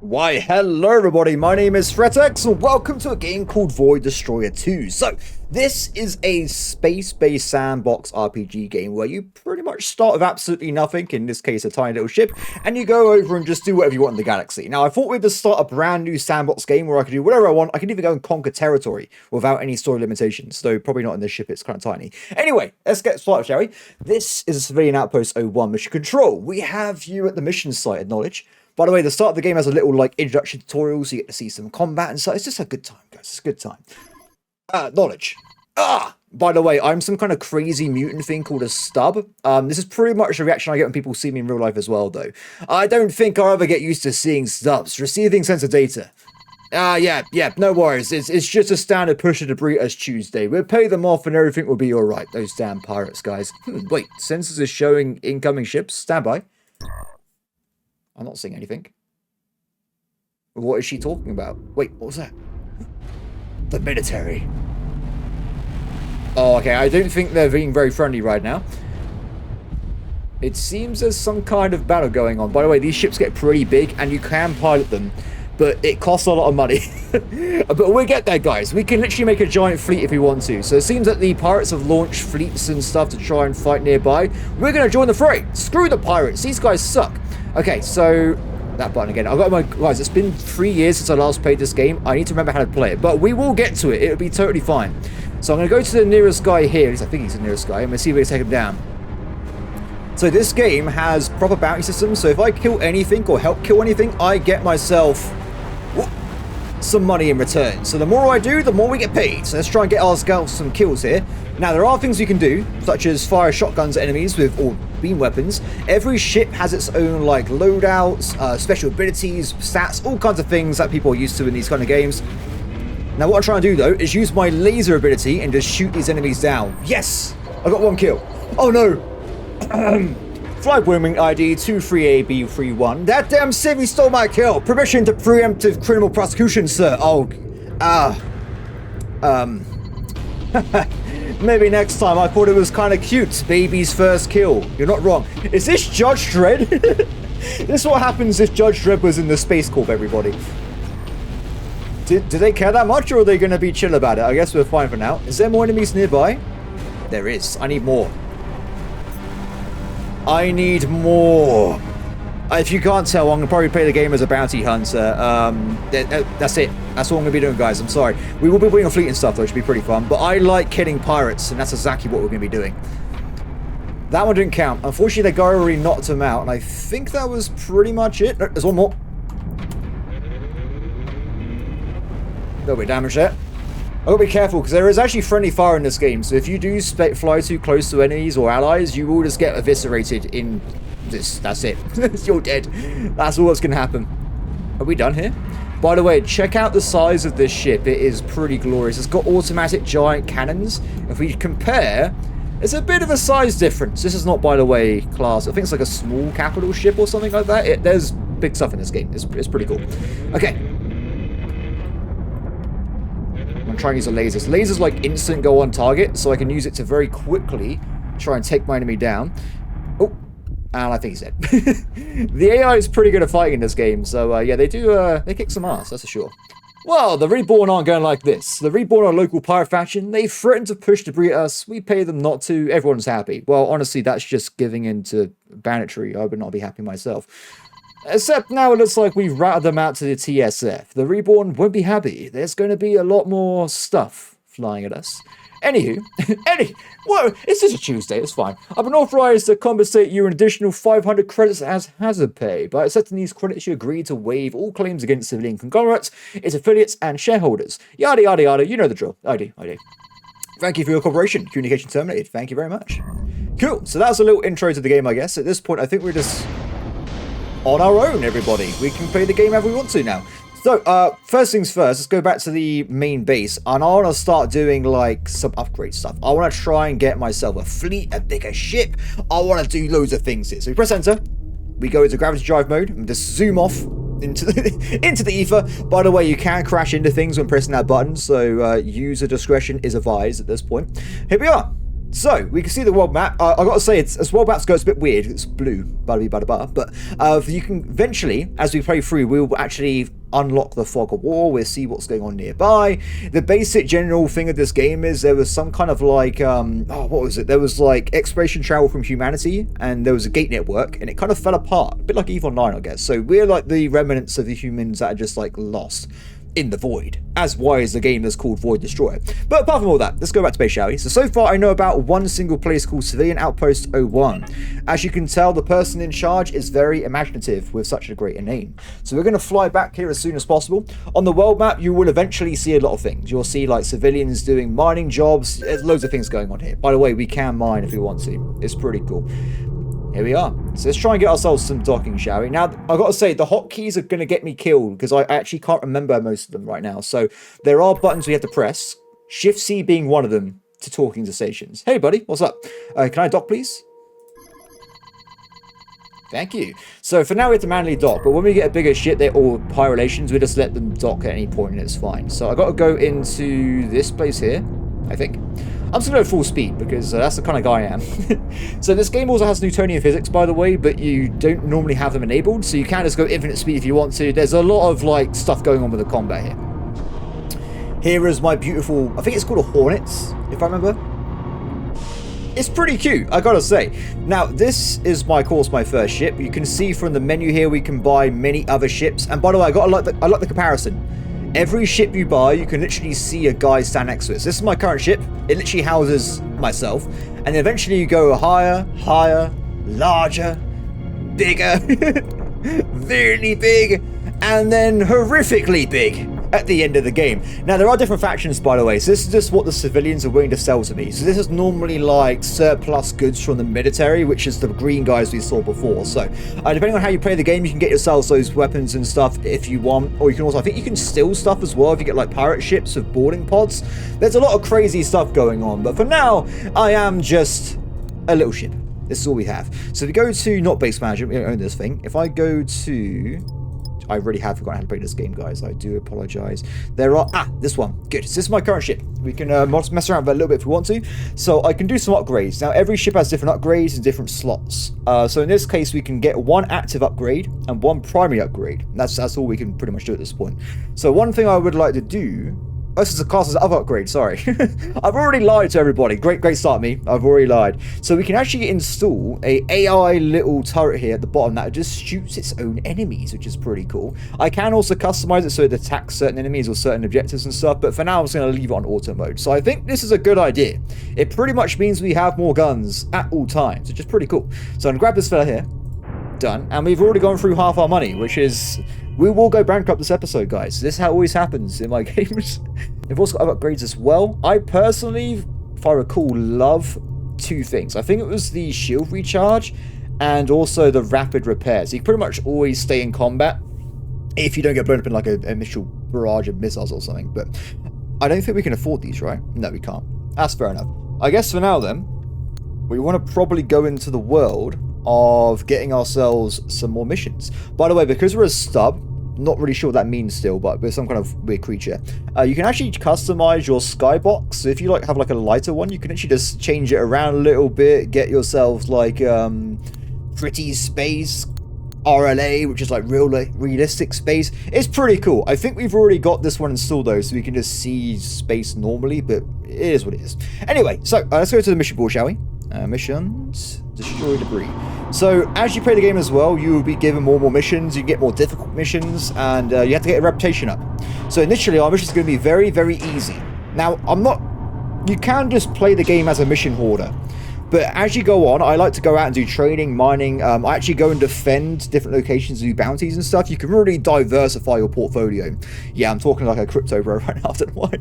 Why, hello everybody, my name is Threatx and welcome to a game called Void Destroyer 2. So, this is a space-based sandbox RPG game where you pretty much start with absolutely nothing, in this case a tiny little ship, and you go over and just do whatever you want in the galaxy. Now, I thought we'd just start a brand new sandbox game where I could do whatever I want. I can even go and conquer territory without any story limitations, though probably not in this ship, it's kind of tiny. Anyway, let's get started, shall we? This is a Civilian Outpost 01 Mission Control. We have you at the mission site, acknowledge. By the way, the start of the game has a little like introduction tutorial, so you get to see some combat and stuff. It's just a good time, guys. It's a good time. Knowledge. By the way, I'm some kind of crazy mutant thing called a stub. This is pretty much the reaction I get when people see me in real life as well, though. I don't think I'll ever get used to seeing stubs. Receiving sensor data. Yeah, no worries. It's just a standard push of debris as Tuesday. We'll pay them off and everything will be alright. Those damn pirates, guys. Wait, sensors are showing incoming ships. Stand by. I'm not seeing anything. What is she talking about? Wait, what was that? The military. Oh, okay. I don't think they're being very friendly right now. It seems there's some kind of battle going on. By the way, these ships get pretty big and you can pilot them, but it costs a lot of money. But we'll get there, guys. We can literally make a giant fleet if we want to. So it seems that the pirates have launched fleets and stuff to try and fight nearby. We're going to join the fray. Screw the pirates. These guys suck. Okay, so that button again. I've got my guys. It's been 3 years since I last played this game. I need to remember how to play it, but we will get to it. It'll be totally fine. So I'm going to go to the nearest guy here. At least I think he's the nearest guy. I'm going to see if we can take him down. So this game has proper bounty systems. So if I kill anything or help kill anything, I get myself some money in return. So the more I do, the more we get paid. So let's try and get ourselves some kills here. Now there are things you can do, such as fire shotguns at enemies with or beam weapons. Every ship has its own like loadouts, special abilities, stats, all kinds of things that people are used to in these kind of games. Now what I'm trying to do though is use my laser ability and just shoot these enemies down. Yes! I got one kill. Oh no! Flight Booming ID 23AB31. That damn civvy stole my kill. Permission to preemptive criminal prosecution, sir. Oh, maybe next time. I thought it was kind of cute. Baby's first kill. You're not wrong. Is this Judge Dredd? This is what happens if Judge Dredd was in the Space Corp, everybody. Do they care that much, or are they going to be chill about it? I guess we're fine for now. Is there more enemies nearby? There is. I need more. I need more. If you can't tell, I'm going to probably play the game as a bounty hunter. That's it. That's all I'm going to be doing, guys. I'm sorry. We will be putting a fleet and stuff, though. It should be pretty fun. But I like killing pirates, and that's exactly what we're going to be doing. That one didn't count. Unfortunately, the guy already knocked him out, and I think that was pretty much it. No, there's one more. A little bit of damage there. I've got to be careful, because there is actually friendly fire in this game, so if you do fly too close to enemies or allies, you will just get eviscerated in this. That's it. You're dead. That's all that's going to happen. Are we done here? By the way, check out the size of this ship. It is pretty glorious. It's got automatic giant cannons. If we compare, it's a bit of a size difference. This is not, by the way, class. I think it's like a small capital ship or something like that. There's big stuff in this game. It's pretty cool. Okay. I'm trying to use the lasers. Lasers like instant go on target, so I can use it to very quickly try and take my enemy down. Oh, and I think he's dead. The AI is pretty good at fighting in this game, so yeah, they kick some ass, that's for sure. Well, the Reborn aren't going like this. The Reborn are a local pirate faction. They threaten to push debris at us. We pay them not to. Everyone's happy. Well, honestly, that's just giving in to banditry. I would not be happy myself. Except now it looks like we've routed them out to the TSF. The Reborn won't be happy. There's going to be a lot more stuff flying at us. Anywho, well, it's just a Tuesday, it's fine. I've been authorized to compensate you an additional 500 credits as hazard pay. By accepting these credits, you agree to waive all claims against civilian conglomerates, its affiliates, and shareholders. Yada, yada, yada, you know the drill. I do. Thank you for your cooperation. Communication terminated. Thank you very much. Cool, so that's a little intro to the game, I guess. At this point, I think we're just on our own, everybody. We can play the game however we want to now. So, first things first, let's go back to the main base, and I want to start doing, like, some upgrade stuff. I want to try and get myself a fleet, a bigger ship. I want to do loads of things here. So we press enter, we go into gravity drive mode, and just zoom off into the ether. By the way, you can crash into things when pressing that button, so user discretion is advised at this point. Here we are. So, we can see the world map. I gotta say, as world maps go, it's a bit weird. It's blue, but you can eventually, as we play through, we will actually unlock the fog of war. We'll see what's going on nearby. The basic general thing of this game is there was some kind of like, what was it? There was like exploration travel from humanity, and there was a gate network, and it kind of fell apart. A bit like EVE Online, I guess. So we're like the remnants of the humans that are just like lost in the void, as why is the game that's called Void Destroyer. But apart from all that, let's go back to base, shall we? So far I know about one single place called Civilian Outpost 01. As you can tell, the person in charge is very imaginative with such a great name. So we're going to fly back here as soon as possible. On the world map, you will eventually see a lot of things. You'll see like civilians doing mining jobs. There's loads of things going on here. By the way, we can mine if we want to. It's pretty cool. Here we are. So let's try and get ourselves some docking, shall we? Now, I've got to say, the hotkeys are going to get me killed because I actually can't remember most of them right now. So there are buttons we have to press. Shift C being one of them to talking to stations. Hey, buddy, what's up? Can I dock, please? Thank you. So for now, we have to manually dock. But when we get a bigger ship, or high relations, we just let them dock at any point and it's fine. So I've got to go into this place here, I think. I'm just going to go full speed because that's the kind of guy I am. So this game also has Newtonian physics, by the way, but you don't normally have them enabled, so you can just go infinite speed if you want to. There's a lot of like stuff going on with the combat here. Here is my beautiful, I think it's called a Hornet, if I remember. It's pretty cute, I gotta say. Now, this is, of course, my first ship. You can see from the menu here we can buy many other ships. And by the way, I like the comparison. Every ship you buy, you can literally see a guy stand next to it. So this is my current ship. It literally houses myself. And eventually you go higher, larger, bigger, really big, and then horrifically big at the end of the game. Now, there are different factions, by the way, so this is just what the civilians are willing to sell to me. So this is normally like surplus goods from the military, which is the green guys we saw before. So depending on how you play the game, you can get yourselves those weapons and stuff if you want, or you can also, I think you can steal stuff as well if you get like pirate ships with boarding pods. There's a lot of crazy stuff going on, but for now, I am just a little ship. This is all we have. So if we go to not base management, we don't own this thing. If I go to... I really have forgotten how to play this game, guys. I do apologize. There are... this one. Good. So this is my current ship. We can mess around with it a little bit if we want to. So I can do some upgrades. Now, every ship has different upgrades and different slots. So in this case, we can get one active upgrade and one primary upgrade. That's all we can pretty much do at this point. So one thing I would like to do... Oh, this is a class as other upgrade, sorry. I've already lied to everybody. Great start, me. I've already lied. So we can actually install a AI little turret here at the bottom that just shoots its own enemies, which is pretty cool. I can also customize it so it attacks certain enemies or certain objectives and stuff, but for now I'm just going to leave it on auto mode. So I think this is a good idea. It pretty much means we have more guns at all times, which is pretty cool. So I'm going to grab this fella here. Done. And we've already gone through half our money, which is... We will go bankrupt this episode, guys. This is how it always happens in my games. They've also got other upgrades as well. I personally, if I recall, love two things. I think it was the shield recharge and also the rapid repair. So you can pretty much always stay in combat if you don't get blown up in like an initial barrage of missiles or something. But I don't think we can afford these, right? No, we can't. That's fair enough. I guess for now then, we want to probably go into the world of getting ourselves some more missions. By the way, because we're a stub, not really sure what that means still, but we're some kind of weird creature. You can actually customize your skybox. So if you like have like a lighter one, you can actually just change it around a little bit, get yourselves like pretty space, RLA, which is like realistic space. It's pretty cool. I think we've already got this one installed though, so we can just see space normally, but it is what it is. Anyway, so let's go to the mission board, shall we? Missions, destroy debris. So as you play the game as well, you will be given more and more missions. You can get more difficult missions, and you have to get a reputation up. So initially, our mission is going to be very, very easy. Now, you can just play the game as a mission hoarder. But as you go on, I like to go out and do training, mining. I actually go and defend different locations and do bounties and stuff. You can really diversify your portfolio. Yeah, I'm talking like a crypto bro right now. I don't know why.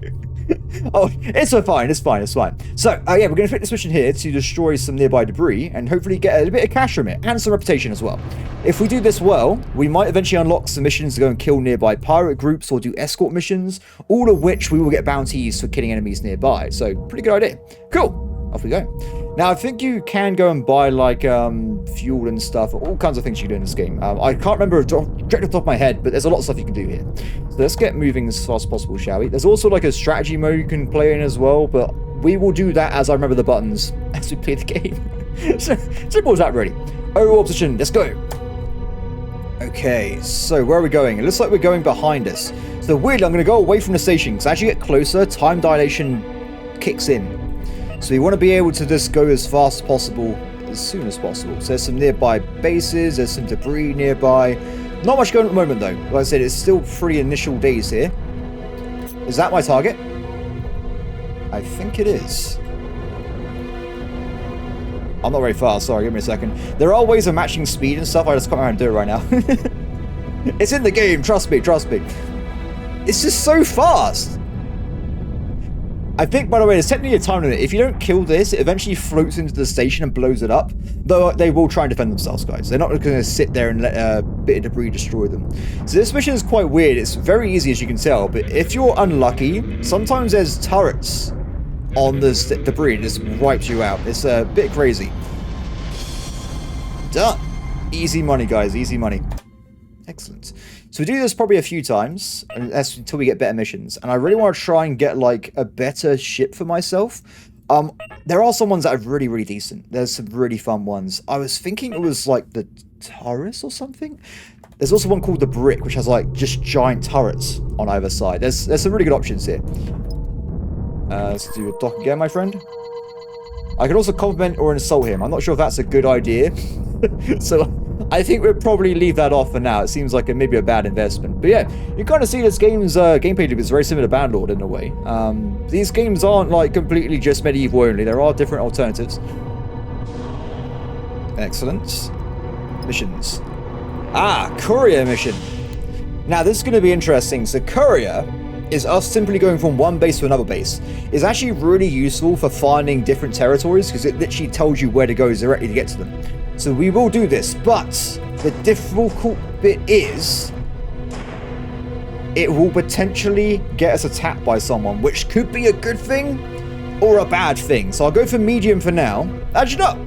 Oh, it's fine. It's fine. So, yeah, we're going to fit this mission here to destroy some nearby debris and hopefully get a bit of cash from it and some reputation as well. If we do this well, we might eventually unlock some missions to go and kill nearby pirate groups or do escort missions, all of which we will get bounties for killing enemies nearby. So, pretty good idea. Cool. Off we go. Now, I think you can go and buy, like, fuel and stuff. All kinds of things you can do in this game. I can't remember directly off the top of my head, but there's a lot of stuff you can do here. So let's get moving as fast as possible, shall we? There's also, like, a strategy mode you can play in as well, but we will do that as I remember the buttons as we play the game. So, simple as that, really. Overall position, let's go. Okay, so where are we going? It looks like we're going behind us. So weirdly, I'm going to go away from the station, because as you get closer, time dilation kicks in. So you want to be able to just go as fast as possible, as soon as possible. So there's some nearby bases, there's some debris nearby. Not much going on at the moment, though. Like I said, it's still pretty initial days here. Is that my target? I think it is. I'm not very fast, sorry, give me a second. There are ways of matching speed and stuff, I just can't remember how to do it right now. It's in the game, trust me, trust me. It's just so fast. I think, by the way, there's technically a time limit. If you don't kill this, it eventually floats into the station and blows it up. Though they will try and defend themselves, guys. They're not going to sit there and let a bit of debris destroy them. So this mission is quite weird. It's very easy, as you can tell. But if you're unlucky, sometimes there's turrets on this debris. It just wipes you out. It's a bit crazy. Done. Easy money, guys. Easy money. Excellent. So we do this probably a few times until we get better missions. And I really want to try and get like a better ship for myself. There are some ones that are really, really decent. There's some really fun ones. I was thinking it was like the Taurus or something. There's also one called the Brick, which has like just giant turrets on either side. There's some really good options here. Let's do a dock again, my friend. I could also compliment or insult him. I'm not sure if that's a good idea. So I think we'll probably leave that off for now. It seems like maybe a bad investment. But yeah, you kind of see this game's gameplay loop is very similar to Bandlord in a way. These games aren't like completely just medieval only. There are different alternatives. Excellent. Missions. Courier mission. Now this is going to be interesting. So courier is us simply going from one base to another base. It's actually really useful for finding different territories because it literally tells you where to go directly to get to them. So we will do this, but the difficult bit is it will potentially get us attacked by someone, which could be a good thing or a bad thing. So I'll go for medium for now. Actually, no.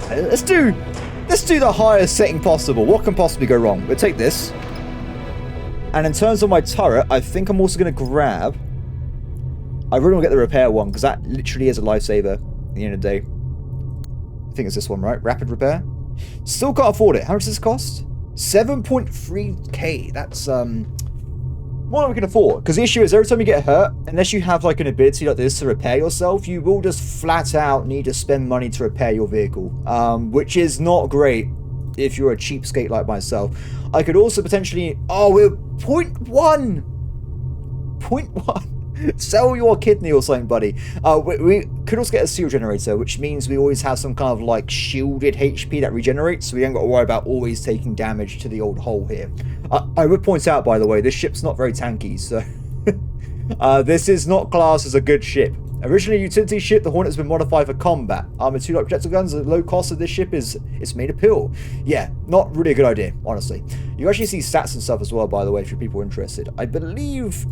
Let's do the highest setting possible. What can possibly go wrong? We'll take this. And in terms of my turret, I think I'm also going to grab... I really want to get the repair one, because that literally is a lifesaver at the end of the day. I think it's this one, right? Rapid repair. Still can't afford it. How much does this cost? 7.3k. That's more than we can afford. Because the issue is, every time you get hurt, unless you have like an ability like this to repair yourself, you will just flat out need to spend money to repair your vehicle. Which is not great if you're a cheapskate like myself. I could also potentially... Oh, we're 0.1! 0.1! Sell your kidney or something, buddy. We could also get a seal generator, which means we always have some kind of like shielded HP that regenerates, so we don't got to worry about always taking damage to the old hull here. I would point out, by the way, this ship's not very tanky, so... this is not classed as a good ship. Originally a utility ship, the Hornet has been modified for combat. Armored 2 light projectile guns, the low cost of this ship is it's made a pill. Yeah, not really a good idea, honestly. You actually see stats and stuff as well, by the way, for people interested. I believe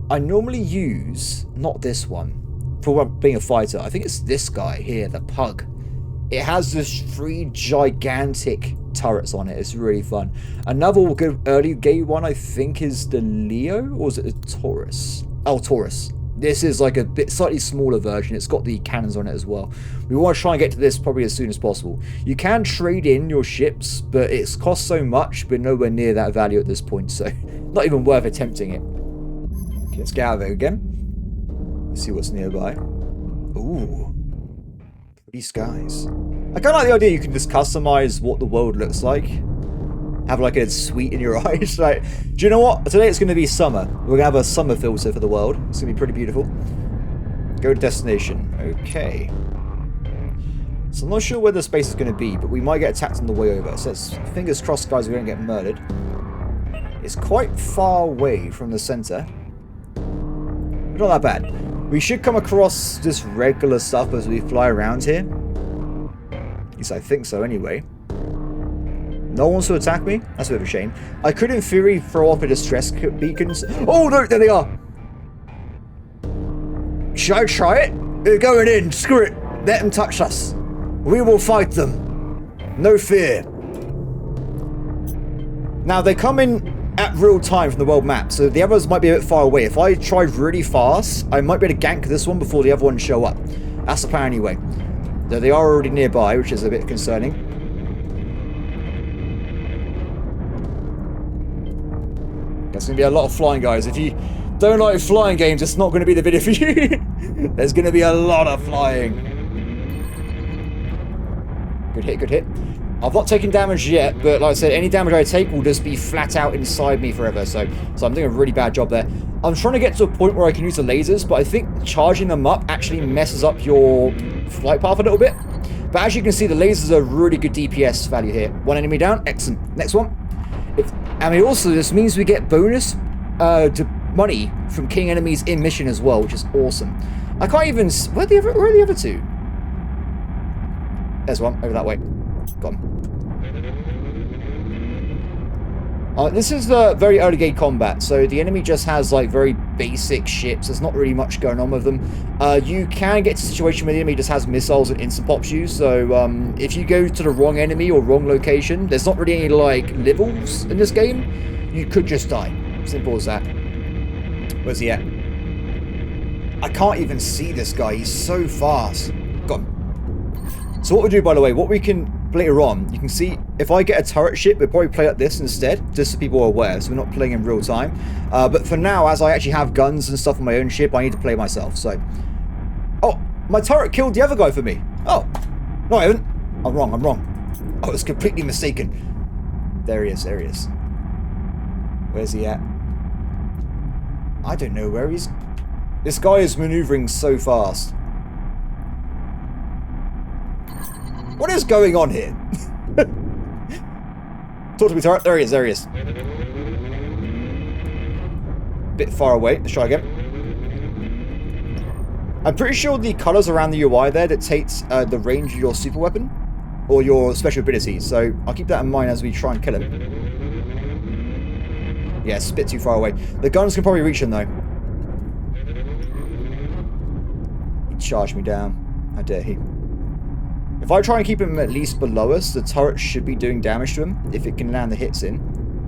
I normally use, not this one, for being a fighter. I think it's this guy here, the Pug. It has this 3 gigantic turrets on it. It's really fun. Another good early game one, I think, is the Leo, or is it the Taurus? Oh, Taurus. This is like a bit slightly smaller version. It's got the cannons on it as well. We want to try and get to this probably as soon as possible. You can trade in your ships, but it's cost so much, but nowhere near that value at this point, so not even worth attempting it. Okay, let's get out of there again. Let's see what's nearby. Ooh. Pretty skies. I kind of like the idea you can just customize what the world looks like. Have like a sweet in your eyes. Like, do you know what? Today it's going to be summer. We're going to have a summer filter for the world. It's going to be pretty beautiful. Go to destination. Okay. So I'm not sure where the space is going to be, but we might get attacked on the way over. So let's, fingers crossed, guys, we don't get murdered. It's quite far away from the center. But not that bad. We should come across just regular stuff as we fly around here. At least I think so anyway. No one wants to attack me? That's a bit of a shame. I could, in theory, throw off a distress beacons. Oh, no, there they are. Should I try it? They're going in. Screw it. Let them touch us. We will fight them. No fear. Now, they come in at real time from the world map, so the others might be a bit far away. If I try really fast, I might be able to gank this one before the other ones show up. That's the plan anyway. Though they are already nearby, which is a bit concerning. There's going to be a lot of flying, guys. If you don't like flying games, it's not going to be the video for you. There's going to be a lot of flying. Good hit, good hit. I've not taken damage yet, but like I said, any damage I take will just be flat out inside me forever. So I'm doing a really bad job there. I'm trying to get to a point where I can use the lasers, but I think charging them up actually messes up your flight path a little bit. But as you can see, the lasers are really good DPS value here. One enemy down, excellent. Next one. I mean, also this means we get bonus to money from killing enemies in mission as well, which is awesome. I can't even. Where are the other two? There's one over that way. Gone. This is the very early game combat, so the enemy just has like very basic ships. There's not really much going on with them. You can get to a situation where the enemy just has missiles and instant pops you, so if you go to the wrong enemy or wrong location, there's not really any like levels in this game. You could just die. Simple as that. Where's he at? I can't even see this guy. He's so fast. Gone. So what we do, by the way, what we can later on, you can see if I get a turret ship, we'll probably play like this instead, just so people are aware, so we're not playing in real time. But for now, as I actually have guns and stuff on my own ship, I need to play myself, so... Oh, my turret killed the other guy for me. Oh, no I haven't. I'm wrong. I was completely mistaken. There he is, there he is. Where's he at? I don't know where he's... This guy is maneuvering so fast. What is going on here? Talk to me, turret. There he is, there he is. Bit far away. Let's try again. I'm pretty sure the colours around the UI there dictates the range of your super weapon or your special abilities, so I'll keep that in mind as we try and kill him. Yeah, it's a bit too far away. The guns can probably reach him though. He charged me down. How dare he? If I try and keep him at least below us, the turret should be doing damage to him, if it can land the hits in.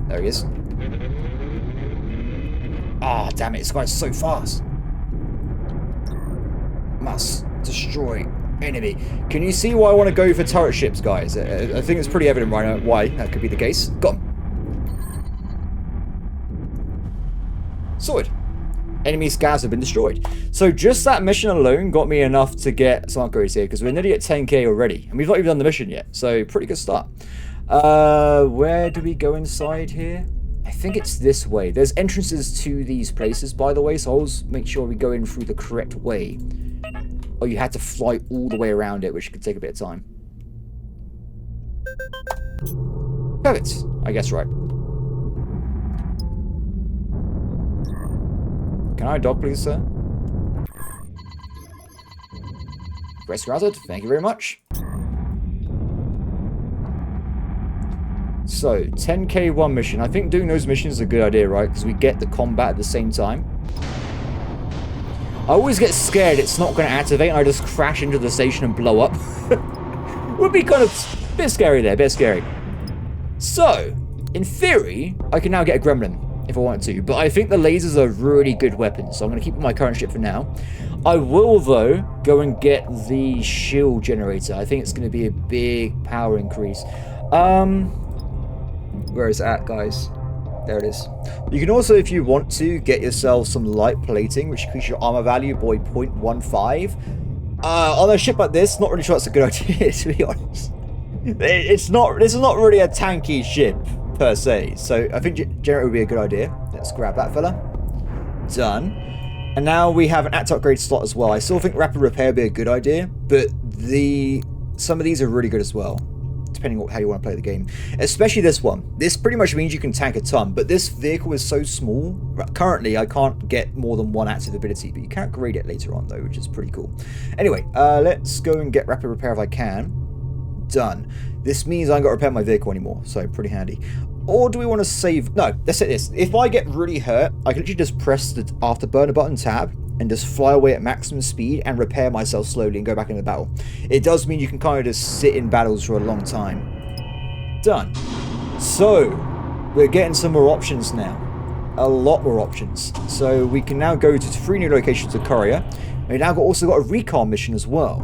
There he is. Ah, damn it, this guy's so fast. Must destroy enemy. Can you see why I want to go for turret ships, guys? I think it's pretty evident right now why that could be the case. Gone. Sorted. Enemy scavs have been destroyed. So just that mission alone got me enough to get some upgrades here, because we're nearly at 10k already. And we've not even done the mission yet, so pretty good start. Where do we go inside here? I think it's this way. There's entrances to these places, by the way, so I'll always make sure we go in through the correct way. Or you had to fly all the way around it, which could take a bit of time. Perfect. I guess right. Can I dock, please, sir? Request granted. Thank you very much. So, 10k one mission. I think doing those missions is a good idea, right? Because we get the combat at the same time. I always get scared it's not going to activate and I just crash into the station and blow up. Would be kind of a bit scary there, a bit scary. So, in theory, I can now get a gremlin if I wanted to, but I think the lasers are really good weapons, so I'm going to keep my current ship for now. I will, though, go and get the shield generator. I think it's going to be a big power increase. Where is it at, guys? There it is. You can also, if you want to, get yourself some light plating, which increases your armor value by 0.15. On a ship like this, not really sure that's a good idea, to be honest. This is not really a tanky ship, per se, so I think generator would be a good idea. Let's grab that fella. Done. And now we have an active upgrade slot as well. I still think rapid repair would be a good idea, but some of these are really good as well, depending on how you want to play the game. Especially this one. This pretty much means you can tank a ton, but this vehicle is so small. Currently, I can't get more than one active ability, but you can upgrade it later on, though, which is pretty cool. Anyway, let's go and get rapid repair if I can. Done. This means I ain't got to repair my vehicle anymore, so pretty handy. Or do we want to save... No, let's say this. If I get really hurt, I can literally just press the afterburner button tab and just fly away at maximum speed and repair myself slowly and go back into battle. It does mean you can kind of just sit in battles for a long time. Done. So, we're getting some more options now. A lot more options. So we can now go to 3 new locations of Korea. We now also got a recon mission as well.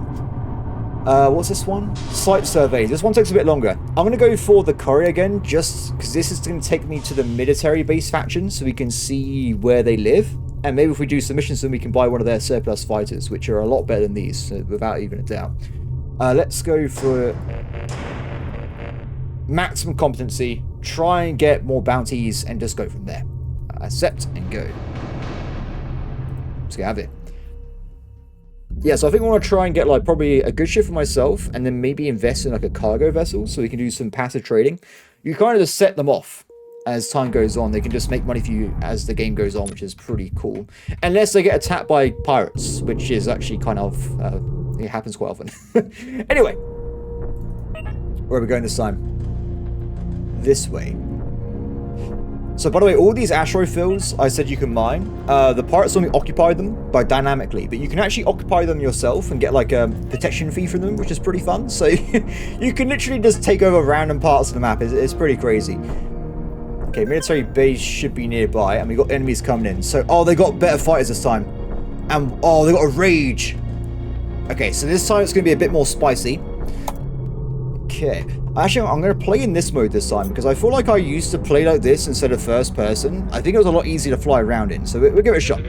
What's this one? Site surveys. This one takes a bit longer. I'm going to go for the courier again, just because this is going to take me to the military base faction so we can see where they live. And maybe if we do some missions, then we can buy one of their surplus fighters, which are a lot better than these, without even a doubt. Let's go for maximum competency, try and get more bounties, and just go from there. Accept and go. Let's have it. Yeah, so I think I want to try and get like probably a good ship for myself, and then maybe invest in like a cargo vessel so we can do some passive trading. You kind of just set them off as time goes on. They can just make money for you as the game goes on, which is pretty cool. Unless they get attacked by pirates, which is actually kind of it happens quite often. Anyway, where are we going this time? This way. So, by the way, all these asteroid fields I said you can mine, the pirates only occupy them by dynamically, but you can actually occupy them yourself and get like a protection fee from them, which is pretty fun. So, you can literally just take over random parts of the map. It's pretty crazy. Okay, military base should be nearby, and we got enemies coming in. So, oh, they got better fighters this time. And, oh, they got a rage. Okay, so this time it's going to be a bit more spicy. Okay. Actually, I'm going to play in this mode this time, because I feel like I used to play like this instead of first person. I think it was a lot easier to fly around in, so we'll give it a shot.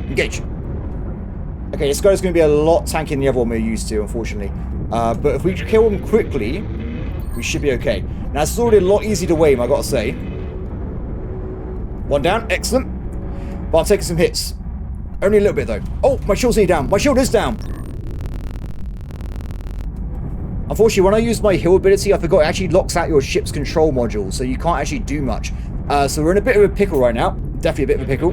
Engage. Okay, this guy's going to be a lot tankier than the other one we're used to, unfortunately. But if we kill him quickly, we should be okay. Now, it's already a lot easier to aim, I gotta say. One down, excellent. But I'm taking some hits. Only a little bit, though. Oh, my shield's nearly down. My shield is down. Unfortunately, when I used my heal ability, I forgot it actually locks out your ship's control module, so you can't actually do much. So we're in a bit of a pickle right now. Definitely a bit of a pickle.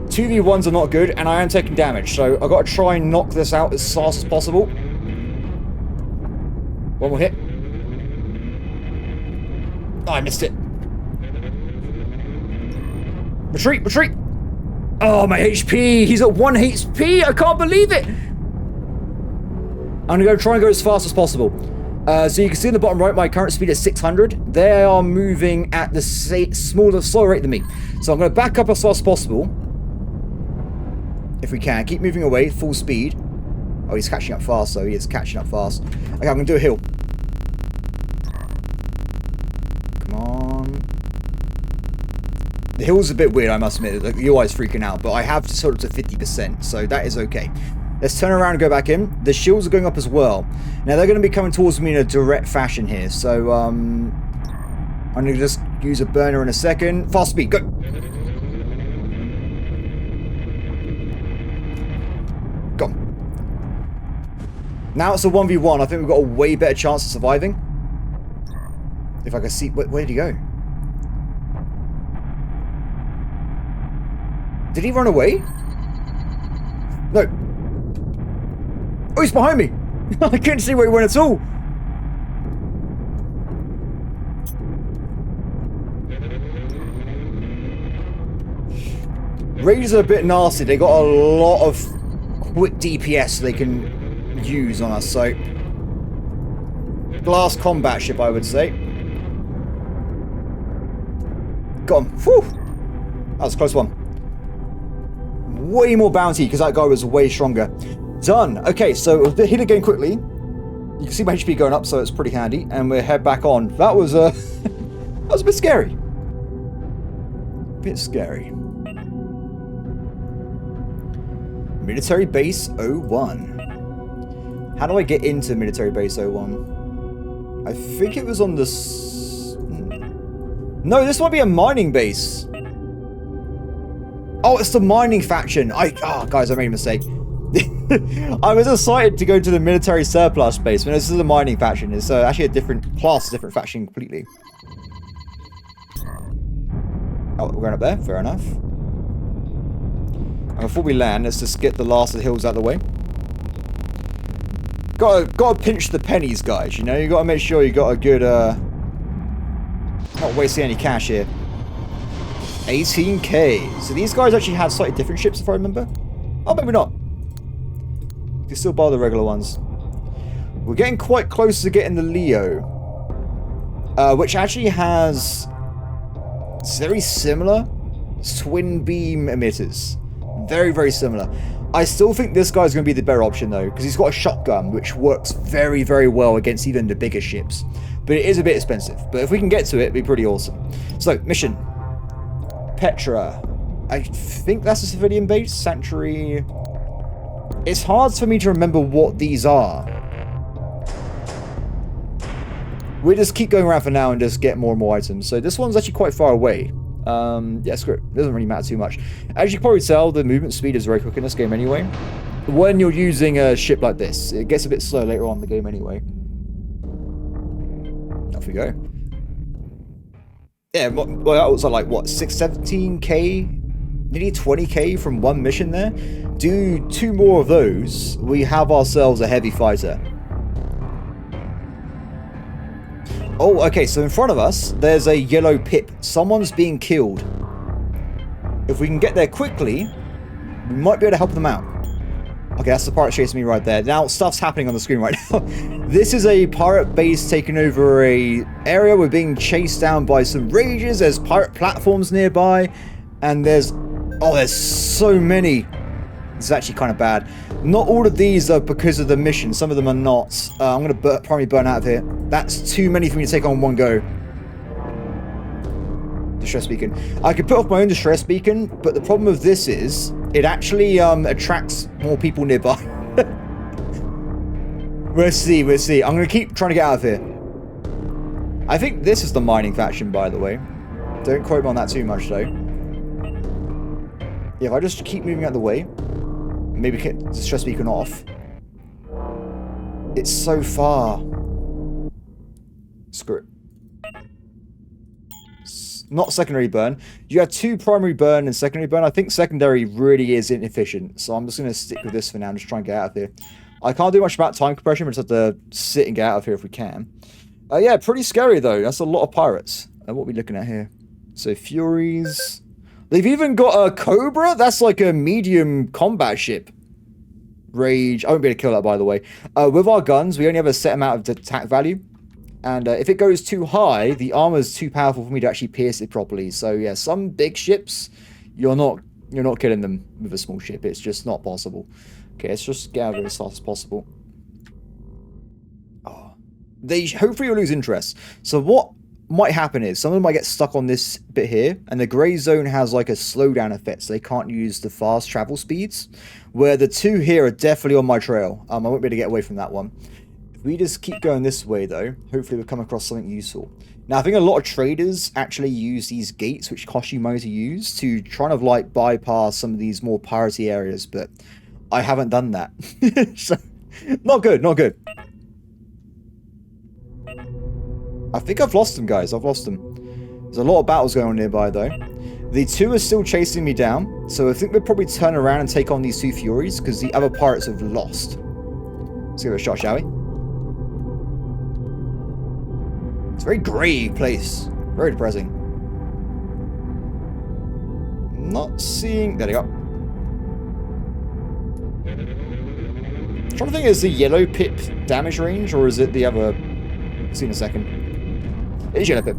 2v1s are not good, and I am taking damage, so I've got to try and knock this out as fast as possible. One more hit. Oh, I missed it. Retreat, retreat! Oh, my HP! He's at 1 HP! I can't believe it! I'm going to try and go as fast as possible. So you can see in the bottom right, my current speed is 600. They are moving at the slower rate than me. So I'm going to back up as fast as possible. If we can. Keep moving away, full speed. Oh, he's catching up fast, so he is catching up fast. Okay, I'm going to do a hill. Come on. The hill's a bit weird, I must admit. The UI is freaking out, but I have sort of to 50%, so that is okay. Let's turn around and go back in. The shields are going up as well. Now, they're going to be coming towards me in a direct fashion here. So, I'm going to just use a burner in a second. Fast speed, go! Go on. Now it's a 1v1. I think we've got a way better chance of surviving. If I can see... Where did he go? Did he run away? No. Oh, he's behind me! I couldn't see where he went at all! Raiders are a bit nasty. They got a lot of quick DPS they can use on us, so... Glass combat ship, I would say. Got him. Whew! That was a close one. Way more bounty, because that guy was way stronger. Done. Okay, so we'll hit again quickly. You can see my HP going up, so it's pretty handy. And we'll head back on. That was that was a bit scary. Bit scary. Military Base 01. How do I get into Military Base 01? I think it was on the... No, this might be a mining base. Oh, it's the mining faction. Guys, I made a mistake. I was excited to go to the military surplus base, but this is a mining faction. It's actually a different class, a different faction completely. Oh, we're going up there. Fair enough. And before we land, let's just get the last of the hills out of the way. Gotta pinch the pennies, guys. You know, you gotta make sure you got a good not wasting any cash here. 18k. So these guys actually have slightly different ships, if I remember. Oh, maybe not. You can still buy the regular ones. We're getting quite close to getting the Leo, which actually has It's very similar. Twin beam emitters. Very, very similar. I still think this guy's going to be the better option, though, because he's got a shotgun, which works very, very well against even the bigger ships. But it is a bit expensive. But if we can get to it, it'd be pretty awesome. So, mission. Petra. I think that's a civilian base. Sanctuary. It's hard for me to remember what these are. We'll just keep going around for now and just get more and more items. So this one's actually quite far away. Yeah, screw it. It doesn't really matter too much. As you can probably tell, the movement speed is very quick in this game anyway. When you're using a ship like this, it gets a bit slow later on in the game anyway. Off we go. Yeah, well, that was like, what, 17k? Nearly 20k from one mission there? Do 2 more of those, we have ourselves a heavy fighter. Oh, okay, so in front of us, there's a yellow pip. Someone's being killed. If we can get there quickly, we might be able to help them out. Okay, that's the pirate chasing me right there. Now, stuff's happening on the screen right now. This is a pirate base taking over a area. We're being chased down by some rages. There's pirate platforms nearby. And there's... oh, there's so many. This is actually kind of bad. Not all of these are because of the mission. Some of them are not. I'm going to probably burn out of here. That's too many for me to take on one go. Distress beacon. I could put off my own distress beacon, but the problem with this is it actually attracts more people nearby. We'll see, we'll see. I'm going to keep trying to get out of here. I think this is the mining faction, by the way. Don't quote me on that too much, though. Yeah, if I just keep moving out of the way, maybe get the distress beacon off. It's so far. Screw it. Not secondary burn. You have 2 primary burn and secondary burn. I think secondary really is inefficient, so I'm just going to stick with this for now and just try and get out of here. I can't do much about time compression, but just have to sit and get out of here if we can. Yeah, pretty scary though. That's a lot of pirates. What are we looking at here? So Furies. They've even got a Cobra. That's like a medium combat ship. Rage. I won't be able to kill that, by the way. With our guns, we only have a set amount of attack value. And if it goes too high, the armor's too powerful for me to actually pierce it properly. So yeah, some big ships, you're not killing them with a small ship. It's just not possible. Okay, let's just get out of here as fast as possible. Oh, they hopefully will lose interest. So what might happen is some of them might get stuck on this bit here, and the grey zone has like a slowdown effect, so they can't use the fast travel speeds. Where the 2 here are definitely on my trail. I won't be able to get away from that one. If we just keep going this way, though, hopefully we'll come across something useful. Now, I think a lot of traders actually use these gates, which cost you money to use, to try to, like, bypass some of these more piratey areas, but I haven't done that. So, not good, not good. I think I've lost them, guys. I've lost them. There's a lot of battles going on nearby, though. The 2 are still chasing me down, so I think we'll probably turn around and take on these 2 Furies, because the other pirates have lost. Let's give it a shot, shall we? It's a very grey place. Very depressing. Not seeing... there we go. I'm trying to think, is the yellow pip damage range, or is it the other... see in a second. It is yellow pip.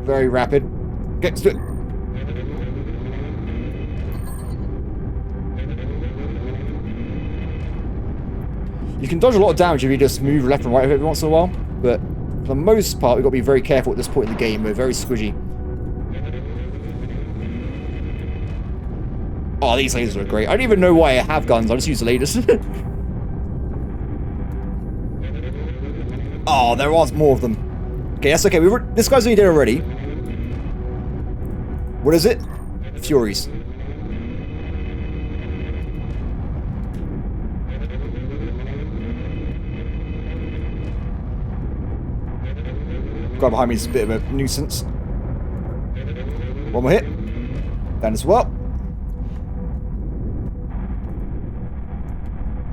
Very rapid. Get to it. You can dodge a lot of damage if you just move left and right every once in a while, but for the most part, we've got to be very careful at this point in the game. We're very squidgy. Oh, these lasers are great. I don't even know why I have guns. I just use the lasers. Oh, there was more of them. Okay, that's okay. This guy's already dead already. What is it? Furies. Guy behind me is a bit of a nuisance. One more hit. Down as well.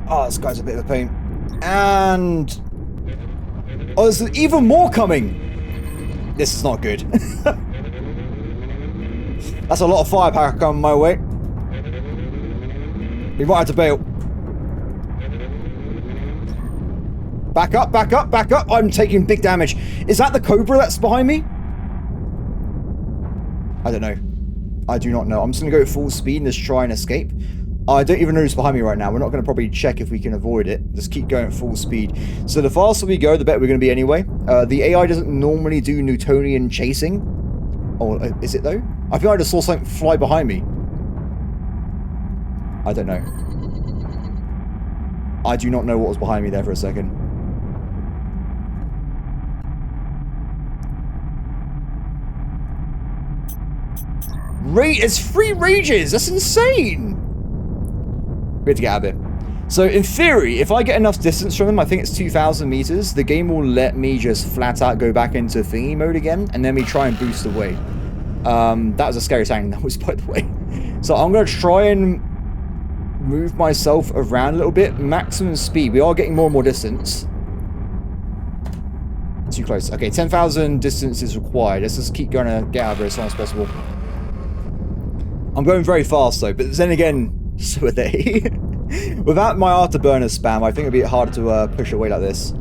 Oh, this guy's a bit of a pain. And... oh, there's even more coming! This is not good. That's a lot of firepower coming my way. We might have to bail. Back up, back up, back up. I'm taking big damage. Is that the Cobra that's behind me? I don't know. I do not know. I'm just going to go at full speed and just try and escape. I don't even know who's behind me right now. We're not going to probably check if we can avoid it. Just keep going at full speed. So the faster we go, the better we're going to be anyway. The AI doesn't normally do Newtonian chasing. Or is it though? I feel like I just saw something fly behind me. I don't know. I do not know what was behind me there for a second. It's 3 rages! That's insane! We have to get out of it. So in theory, if I get enough distance from them, I think it's 2,000 meters, the game will let me just flat out go back into thingy mode again, and then we try and boost away. That was a scary sounding noise, by the way. So I'm going to try and move myself around a little bit. Maximum speed. We are getting more and more distance. Too close. Okay, 10,000 distance is required. Let's just keep going to get out of here as soon as possible. I'm going very fast though, but then again, so are they. Without my afterburner spam, I think it'd be harder to push away like this.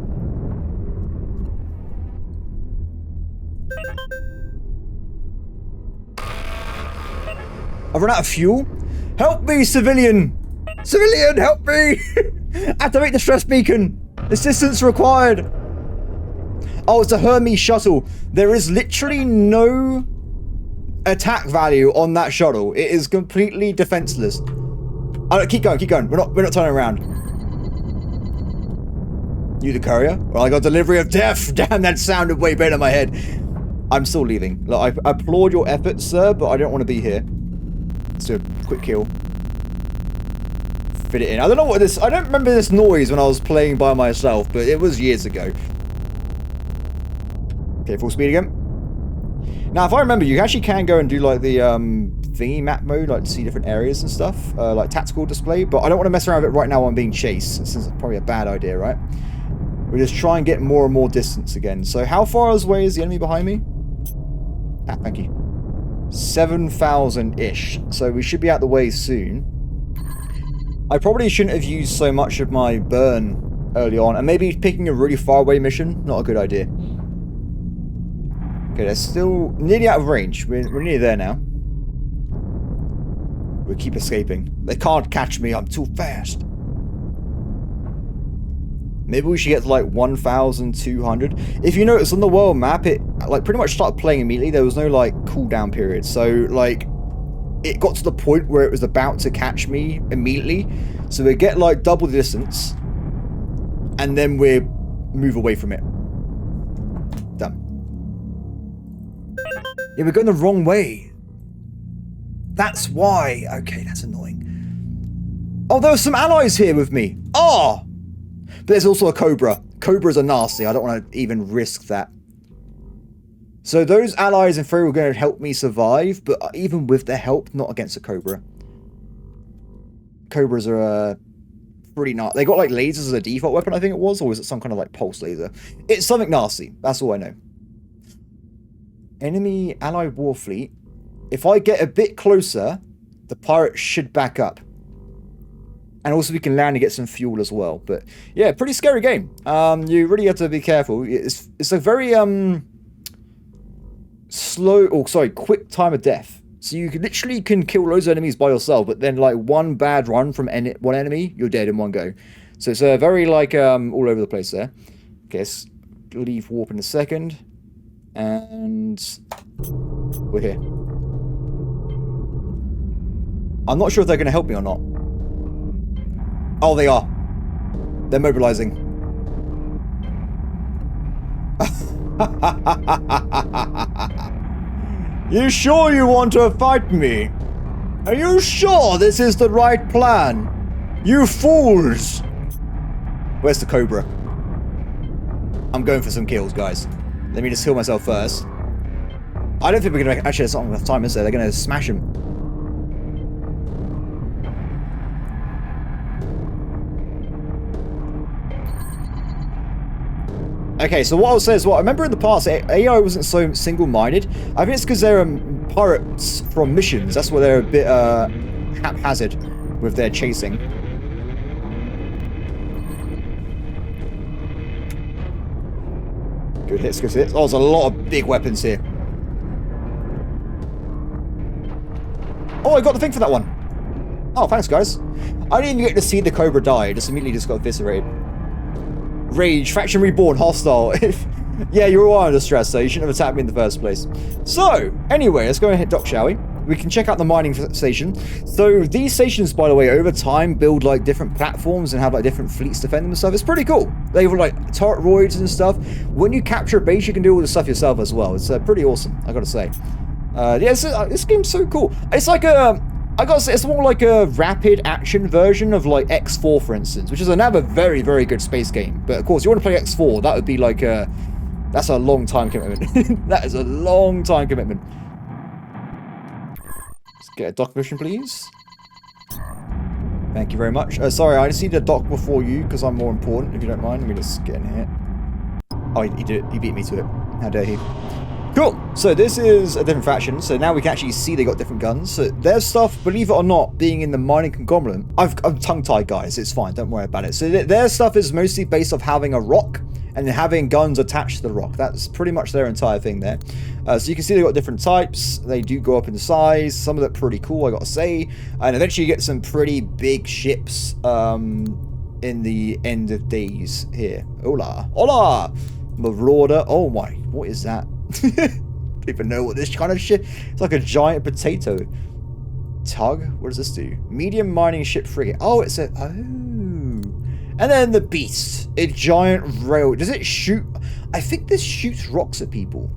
I've run out of fuel. Help me, civilian! Civilian, help me! Activate the stress beacon. Assistance required. Oh, it's a Hermes shuttle. There is literally no attack value on that shuttle. It is completely defenseless. Oh, keep going, keep going. We're not turning around. You the courier? Well, I got delivery of death. Damn, that sounded way better in my head. I'm still leaving. Look, I applaud your efforts, sir, but I don't want to be here. Let's do a quick kill. Fit it in. I don't know what this... I don't remember this noise when I was playing by myself, but it was years ago. Okay, full speed again. Now, if I remember, you actually can go and do, like, the, thingy map mode, like, to see different areas and stuff. Like, tactical display. But I don't want to mess around with it right now while I'm being chased. This is probably a bad idea, right? We just try and get more and more distance again. So, how far away is the enemy behind me? Ah, thank you. 7,000-ish. So, we should be out the way soon. I probably shouldn't have used so much of my burn early on. And maybe picking a really far away mission, not a good idea. Okay, they're still nearly out of range. We're nearly there now. We keep escaping. They can't catch me. I'm too fast. Maybe we should get to like 1,200. If you notice on the world map, it like pretty much started playing immediately. There was no like cooldown period. So like it got to the point where it was about to catch me immediately. So we get like double the distance. And then we move away from it. Done. Yeah, we're going the wrong way. That's why. Okay, that's annoying. Oh, there are some allies here with me. Oh! But there's also a Cobra. Cobras are nasty. I don't want to even risk that. So those allies in theory were going to help me survive, but even with their help, not against a Cobra. Cobras are pretty nasty. They got like lasers as a default weapon, I think it was, or was it some kind of like pulse laser? It's something nasty. That's all I know. Enemy allied war fleet. If I get a bit closer, the pirates should back up. And also we can land and get some fuel as well. But yeah, pretty scary game. You really have to be careful. It's a very quick time of death. So you literally can kill loads of enemies by yourself, but then like one bad run from one enemy, you're dead in one go. So it's a very like all over the place there. Okay, let's leave warp in a second. And we're here. I'm not sure if they're going to help me or not. Oh, they are. They're mobilizing. You sure you want to fight me? Are you sure this is the right plan? You fools! Where's the Cobra? I'm going for some kills, guys. Let me just heal myself first. I don't think we're going to... Actually, there's not enough time, is there? They're going to smash him. Okay, so what I'll say is what I remember in the past, AI wasn't so single-minded. I think it's because they're pirates from missions. That's why they're a bit haphazard with their chasing. Good hits, good hits. Oh, there's a lot of big weapons here. Oh, I got the thing for that one. Oh, thanks, guys. I didn't even get to see the Cobra die. I just immediately got eviscerated. Rage, faction reborn, hostile. Yeah, you are under stress, so you shouldn't have attacked me in the first place. So, anyway, let's go and hit dock, shall we? We can check out the mining station. So, these stations, by the way, over time build, like, different platforms and have, like, different fleets defend them and stuff. It's pretty cool. They have, like, turret roids and stuff. When you capture a base, you can do all the stuff yourself as well. It's pretty awesome, I gotta say. Yeah, this game's so cool. It's like I gotta say, it's more like a rapid action version of like X4, for instance, which is another very, very good space game. But of course, you want to play X4, that would be like that's a long time commitment. That is a long time commitment. Let's get a dock mission, please. Thank you very much. Sorry, I just need a dock before you because I'm more important, if you don't mind. Let me just get in here. Oh, he did it. He beat me to it. How dare he? Cool. So this is a different faction. So now we can actually see they got different guns. So their stuff, believe it or not, being in the mining conglomerate, I'm tongue-tied, guys. It's fine. Don't worry about it. So their stuff is mostly based off having a rock and having guns attached to the rock. That's pretty much their entire thing there. So you can see they got different types. They do go up in size. Some of them pretty cool, I gotta say. And eventually you get some pretty big ships in the end of days here. Hola. Hola! Marauder. Oh my, what is that? Don't even know what this kind of shit. It's like a giant potato. Tug. What does this do? Medium mining ship frigate. Oh, it's a and then the beast. A giant rail. Does it shoot? I think this shoots rocks at people.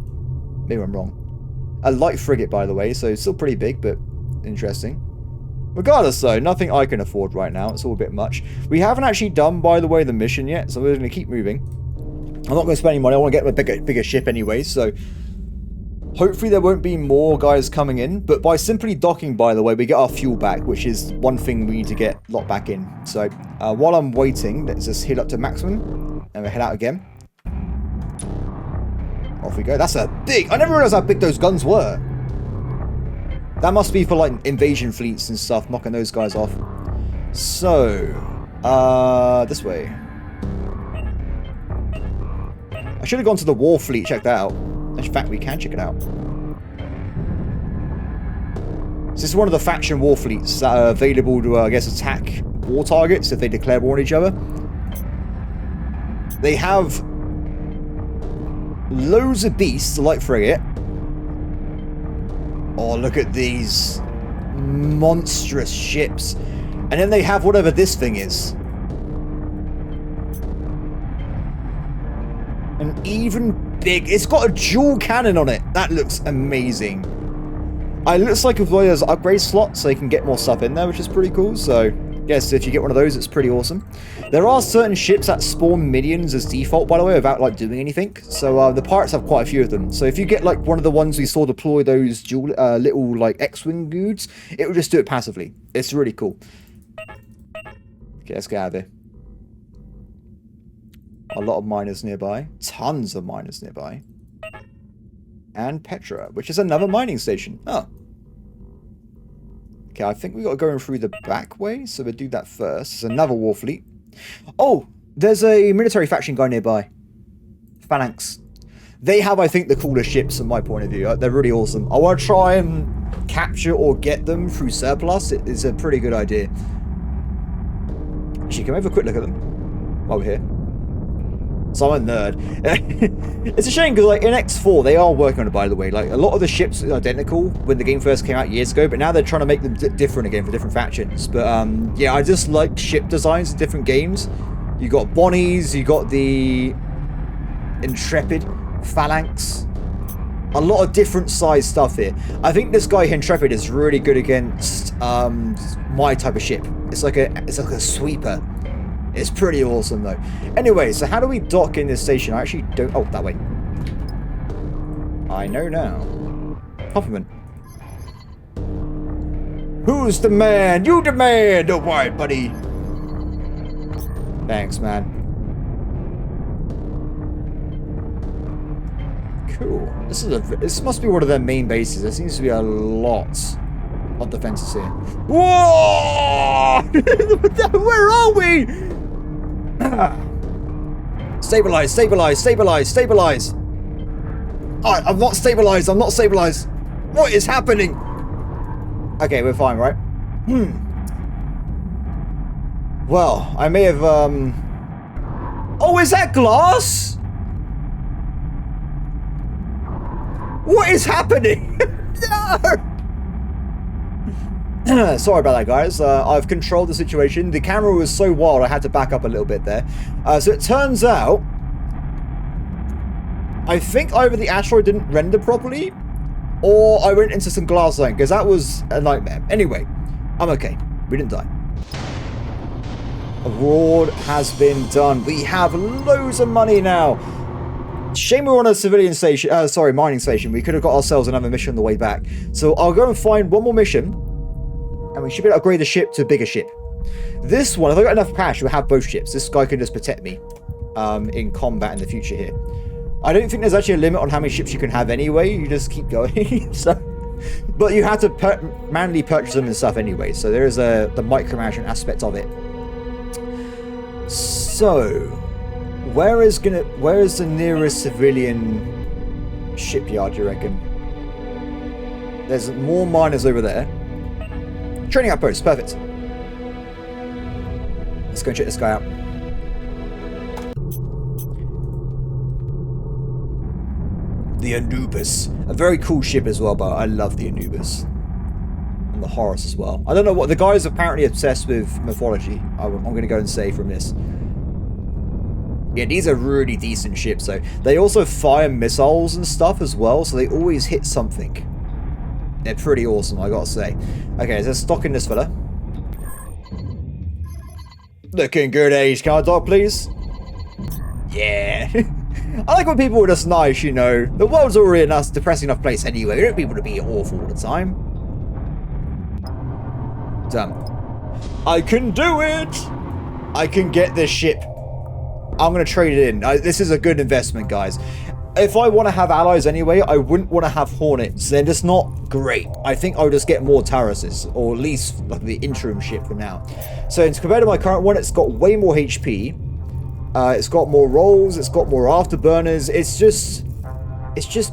Maybe I'm wrong. A light frigate, by the way, so it's still pretty big, but interesting. Regardless, though, nothing I can afford right now. It's all a bit much. We haven't actually done, by the way, the mission yet, so we're going to keep moving. I'm not going to spend any money. I want to get a bigger ship anyway, so hopefully there won't be more guys coming in. But by simply docking, by the way, we get our fuel back, which is one thing we need to get locked back in. So while I'm waiting, let's just hit up to maximum, and we head out again. Off we go. That's a big... I never realized how big those guns were. That must be for, like, invasion fleets and stuff, knocking those guys off. So, this way. I should have gone to the war fleet, check that out. In fact, we can check it out. So this is one of the faction war fleets that are available to, I guess, attack war targets if they declare war on each other. They have loads of beasts, the light frigate. Oh, look at these monstrous ships. And then they have whatever this thing is. An even big... It's got a dual cannon on it. That looks amazing. It looks like there's upgrade slots so you can get more stuff in there, which is pretty cool. So, yes, if you get one of those, it's pretty awesome. There are certain ships that spawn minions as default, by the way, without, like, doing anything. So, the pirates have quite a few of them. So, if you get, like, one of the ones we saw deploy those dual, little, like, X-Wing dudes, it will just do it passively. It's really cool. Okay, let's get out of here. A lot of miners nearby. Tons of miners nearby. And Petra, which is another mining station. Oh. Okay, I think we got to go in through the back way, so we'll do that first. There's another war fleet. Oh, there's a military faction guy nearby. Phalanx. They have, I think, the coolest ships from my point of view. They're really awesome. I want to try and capture or get them through surplus. It is a pretty good idea. Actually, can we have a quick look at them while we're here? So I'm a nerd. It's a shame because, like, in X4, they are working on it, by the way. Like, a lot of the ships are identical when the game first came out years ago, but now they're trying to make them different again for different factions. But, yeah, I just like ship designs in different games. You got Bonnies, you got the Intrepid, Phalanx. A lot of different size stuff here. I think this guy Intrepid is really good against my type of ship. It's like a sweeper. It's pretty awesome, though. Anyway, so how do we dock in this station? I actually don't... Oh, that way. I know now. Compliment. Who's the man? You the man! Don't worry, buddy. Thanks, man. Cool. This must be one of their main bases. There seems to be a lot of defenses here. Whoa! Where are we? Stabilize, stabilize, stabilize, stabilize. I'm not stabilized. I'm not stabilized. What is happening? Okay, we're fine, right? Well, I may have, Oh, is that glass? What is happening? No! Sorry about that, guys. I've controlled the situation. The camera was so wild, I had to back up a little bit there. So it turns out, I think either the asteroid didn't render properly, or I went into some glass line, because that was a nightmare. Anyway, I'm okay. We didn't die. A reward has been done. We have loads of money now. Shame we're on a civilian station, mining station. We could have got ourselves another mission on the way back. So I'll go and find one more mission, and we should be able to upgrade the ship to a bigger ship. This one, if I got enough cash, we'll have both ships. This guy can just protect me in combat in the future here. I don't think there's actually a limit on how many ships you can have anyway. You just keep going. But you have to manually purchase them and stuff anyway. So there is the micromanagement aspect of it. So, where is the nearest civilian shipyard, do you reckon? There's more miners over there. Training outpost, perfect. Let's go and check this guy out. The Anubis. A very cool ship as well, but I love the Anubis. And the Horus as well. I don't know what... The guy is apparently obsessed with mythology. I'm going to go and say from this. Yeah, these are really decent ships, though. They also fire missiles and stuff as well, so they always hit something. They're pretty awesome, I gotta say. Okay, let's stock in this fella. Looking good, Age Card Dog, please. Yeah. I like when people are just nice, you know. The world's already a nice, depressing enough place anyway. We don't want people to be awful all the time. Damn. I can do it! I can get this ship. I'm going to trade it in. This is a good investment, guys. If I want to have allies anyway, I wouldn't want to have Hornets. They're just not great. I think I'll just get more Tauruses, or at least like the interim ship for now. So compared to my current one, it's got way more HP. It's got more rolls. It's got more afterburners. It's just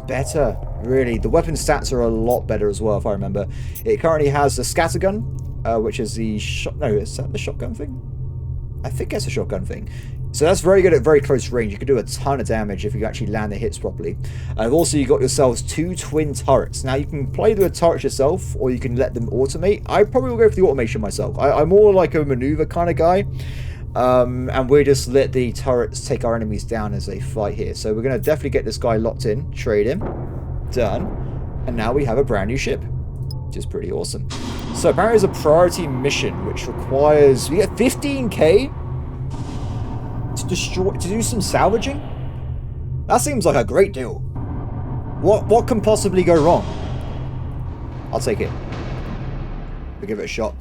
better, really. The weapon stats are a lot better as well, if I remember. It currently has the scattergun, which is the shot. No, is that the shotgun thing? I think it's a shotgun thing. So that's very good at very close range. You can do a ton of damage if you actually land the hits properly. Also, you got yourselves 2 twin turrets. Now, you can play the turrets yourself, or you can let them automate. I probably will go for the automation myself. I'm more like a maneuver kind of guy. And we just let the turrets take our enemies down as they fight here. So we're going to definitely get this guy locked in. Trade him. Done. And now we have a brand new ship, which is pretty awesome. So apparently there's a priority mission, which requires... We get 15k to do some salvaging? That seems like a great deal. What can possibly go wrong? I'll take it. We'll give it a shot.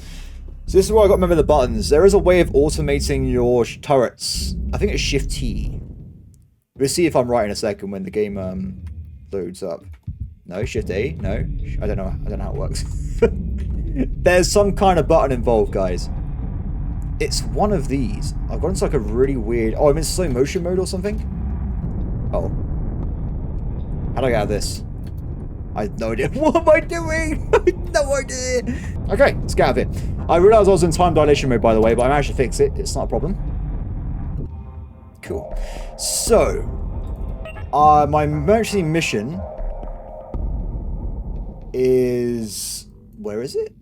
So this is where I got to remember the buttons. There is a way of automating your turrets. I think it's Shift T. We'll see if I'm right in a second when the game loads up. No, Shift A. No, I don't know how it works. There's some kind of button involved, guys. It's one of these. I've got into like a really weird... Oh, I'm in slow motion mode or something? Oh. How do I get out of this? I have no idea. What am I doing? I have no idea. Okay, let's get out of it. I realized I was in time dilation mode, by the way, but I managed to fix it. It's not a problem. Cool. So, my emergency mission is... Where is it?